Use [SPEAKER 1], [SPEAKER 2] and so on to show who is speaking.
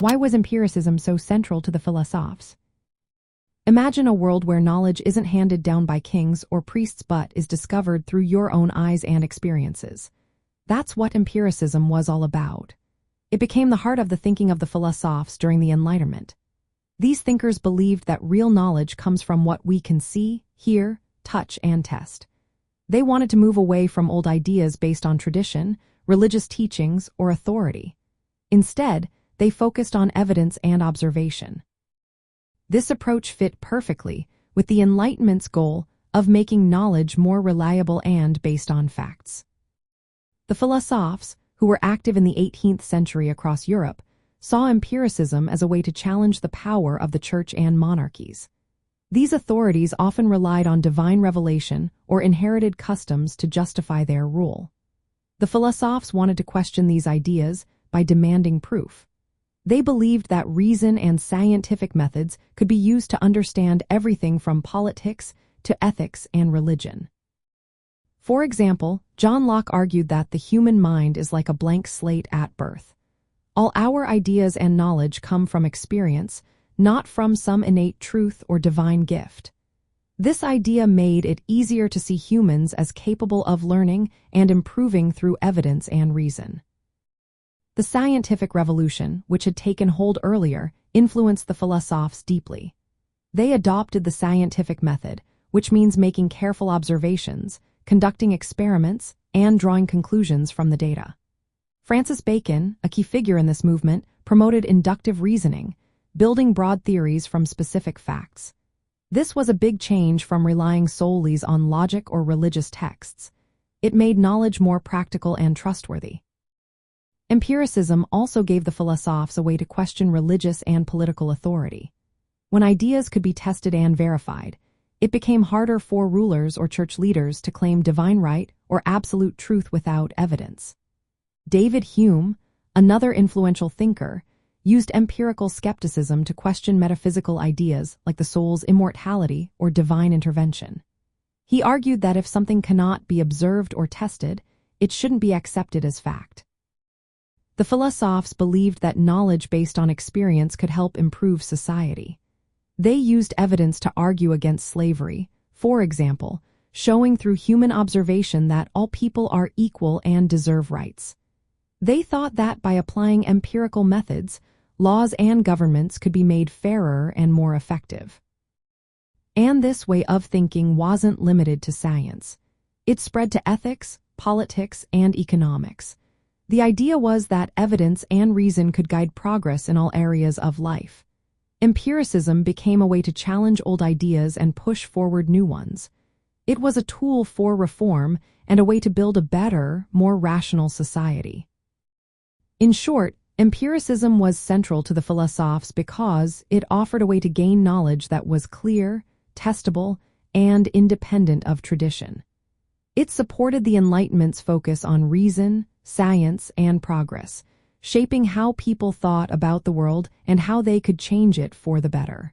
[SPEAKER 1] Why was empiricism so central to the Philosophes? Imagine a world where knowledge isn't handed down by kings or priests but is discovered through your own eyes and experiences. That's what empiricism was all about. It became the heart of the thinking of the Philosophes during the Enlightenment. These thinkers believed that real knowledge comes from what we can see, hear, touch, and test. They wanted to move away from old ideas based on tradition, religious teachings, or authority. Instead, they focused on evidence and observation. This approach fit perfectly with the Enlightenment's goal of making knowledge more reliable and based on facts. The Philosophes, who were active in the 18th century across Europe, saw empiricism as a way to challenge the power of the church and monarchies. These authorities often relied on divine revelation or inherited customs to justify their rule. The Philosophes wanted to question these ideas by demanding proof. They believed that reason and scientific methods could be used to understand everything from politics to ethics and religion. For example, John Locke argued that the human mind is like a blank slate at birth. All our ideas and knowledge come from experience, not from some innate truth or divine gift. This idea made it easier to see humans as capable of learning and improving through evidence and reason. The scientific revolution, which had taken hold earlier, influenced the Philosophes deeply. They adopted the scientific method, which means making careful observations, conducting experiments, and drawing conclusions from the data. Francis Bacon, a key figure in this movement, promoted inductive reasoning, building broad theories from specific facts. This was a big change from relying solely on logic or religious texts. It made knowledge more practical and trustworthy. Empiricism also gave the Philosophes a way to question religious and political authority. When ideas could be tested and verified, it became harder for rulers or church leaders to claim divine right or absolute truth without evidence. David Hume, another influential thinker, used empirical skepticism to question metaphysical ideas like the soul's immortality or divine intervention. He argued that if something cannot be observed or tested, it shouldn't be accepted as fact. The Philosophes believed that knowledge based on experience could help improve society. They used evidence to argue against slavery, for example, showing through human observation that all people are equal and deserve rights. They thought that by applying empirical methods, laws and governments could be made fairer and more effective. And this way of thinking wasn't limited to science. It spread to ethics, politics, and economics. The idea was that evidence and reason could guide progress in all areas of life. Empiricism became a way to challenge old ideas and push forward new ones. It was a tool for reform and a way to build a better, more rational society. In short, empiricism was central to the Philosophes because it offered a way to gain knowledge that was clear, testable, and independent of tradition. It supported the Enlightenment's focus on reason, science, and progress, shaping how people thought about the world and how they could change it for the better.